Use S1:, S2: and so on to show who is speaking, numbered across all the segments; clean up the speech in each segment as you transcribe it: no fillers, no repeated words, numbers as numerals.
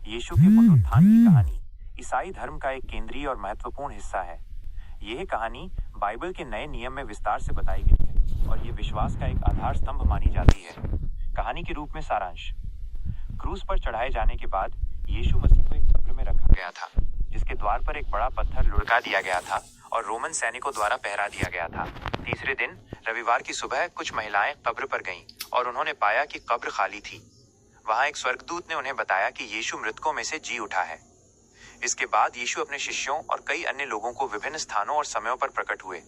S1: यीशु के पुनरुत्थान की कहानी ईसाई धर्म का एक केंद्रीय और महत्वपूर्ण हिस्सा है। यह कहानी बाइबल के नए नियम में विस्तार से बताई गई है और ये विश्वास का एक आधार स्तंभ मानी जाती है। कहानी के रूप में सारांश। क्रूस पर चढ़ाए जाने के बाद यीशु मसीह को एक कब्र में रखा गया था, जिसके द्वार पर एक बड़ा पत्थर लुढ़का दिया गया था और रोमन सैनिकों द्वारा पहरा दिया गया था। तीसरे दिन रविवार की सुबह कुछ महिलाएं कब्र पर गईं और उन्होंने पाया कि कब्र खाली थी। वहां एक स्वर्गदूत ने उन्हें बताया कि यीशु मृतकों में से जी उठा है। इसके बाद यीशु अपने शिष्यों और कई अन्य लोगों को विभिन्न स्थानों और समयों पर प्रकट हुए।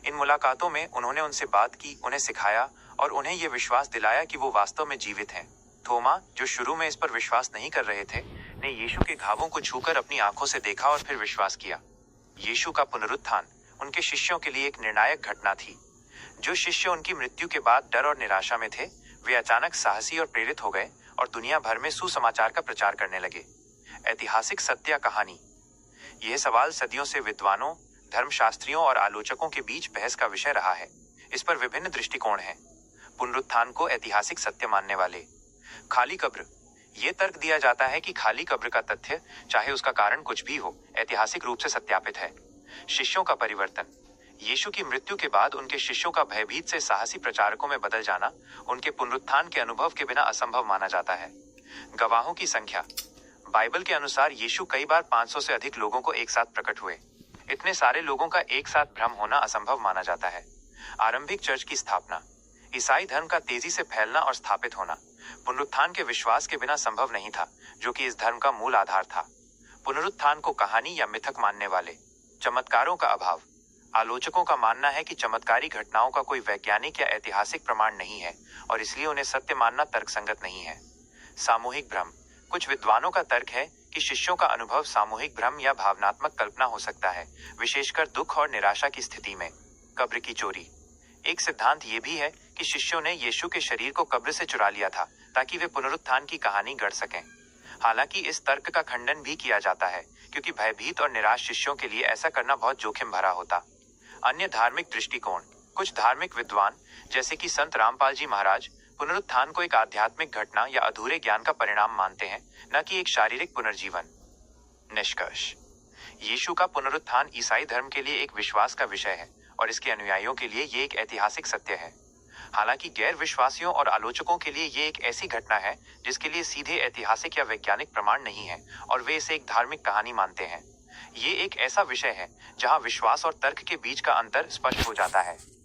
S1: इन मुलाकातों में उन्होंने उनसे बात की, उन्हें सिखाया और उन्हें यह विश्वास दिलाया कि वो वास्तव में जीवित हैं। थोमा, जो शुरू में इस पर विश्वास नहीं कर रहे थे, ने यीशु के घावों को छूकर अपनी आंखों से देखा और फिर विश्वास किया। यीशु का पुनरुत्थान उनके शिष्यों के लिए एक निर्णायक घटना थी। जो शिष्य उनकी मृत्यु के बाद डर और निराशा में थे, वे अचानक साहसी और प्रेरित हो गए और दुनिया भर में सुसमाचार का प्रचार करने लगे। ऐतिहासिक सत्य कहानी। यह सवाल सदियों से विद्वानों, धर्मशास्त्रियों और आलोचकों के बीच बहस का विषय रहा है। इस पर विभिन्न दृष्टिकोण हैं। पुनरुत्थान को ऐतिहासिक सत्य मानने वाले। खाली कब्र। ये तर्क दिया जाता है कि खाली कब्र का तथ्य, चाहे उसका कारण कुछ भी हो, ऐतिहासिक रूप से सत्यापित है। शिष्यों का परिवर्तन। यीशु की मृत्यु के बाद उनके शिष्यों का भयभीत से साहसी प्रचारकों में बदल जाना उनके पुनरुत्थान के अनुभव के बिना असंभव माना जाता है। गवाहों की संख्या। बाइबल के अनुसार यीशु कई बार 500 से अधिक लोगों को एक साथ प्रकट हुए। इतने सारे लोगों का एक साथ भ्रम होना असंभव माना जाता है। आरंभिक चर्च की स्थापना। ईसाई धर्म का तेजी से फैलना और स्थापित होना पुनरुत्थान के विश्वास के बिना संभव नहीं था, जो कि इस धर्म का मूल आधार था। पुनरुत्थान को कहानी या मिथक मानने वाले। चमत्कारों का अभाव। आलोचकों का मानना है कि चमत्कारी घटनाओं का कोई वैज्ञानिक या ऐतिहासिक प्रमाण नहीं है और इसलिए उन्हें सत्य मानना तर्कसंगत नहीं है। सामूहिक भ्रम। कुछ विद्वानों का तर्क है कि शिष्यों का अनुभव सामूहिक भ्रम या भावनात्मक कल्पना हो सकता है, विशेषकर दुख और निराशा की स्थिति में। कब्र की चोरी। एक सिद्धांत ये भी है कि शिष्यों ने यीशु के शरीर को कब्र से चुरा लिया था ताकि वे पुनरुत्थान की कहानी गढ़ सकें। हालांकि इस तर्क का खंडन भी किया जाता है, क्योंकि भयभीत और निराश शिष्यों के लिए ऐसा करना बहुत जोखिम भरा होता। अन्य धार्मिक दृष्टिकोण। कुछ धार्मिक विद्वान, जैसे कि संत रामपाल जी महाराज, पुनरुत्थान को एक आध्यात्मिक घटना या अधूरे ज्ञान का परिणाम मानते हैं, न कि एक शारीरिक पुनर्जीवन। निष्कर्ष। यीशु का पुनरुत्थान ईसाई धर्म के लिए एक विश्वास का विषय है और इसके अनुयायियों के लिए ये एक ऐतिहासिक सत्य है। हालांकि गैर विश्वासियों और आलोचकों के लिए ये एक ऐसी घटना है जिसके लिए सीधे ऐतिहासिक या वैज्ञानिक प्रमाण नहीं है और वे इसे एक धार्मिक कहानी मानते हैं। ये एक ऐसा विषय है जहां विश्वास और तर्क के बीच का अंतर स्पष्ट हो जाता है।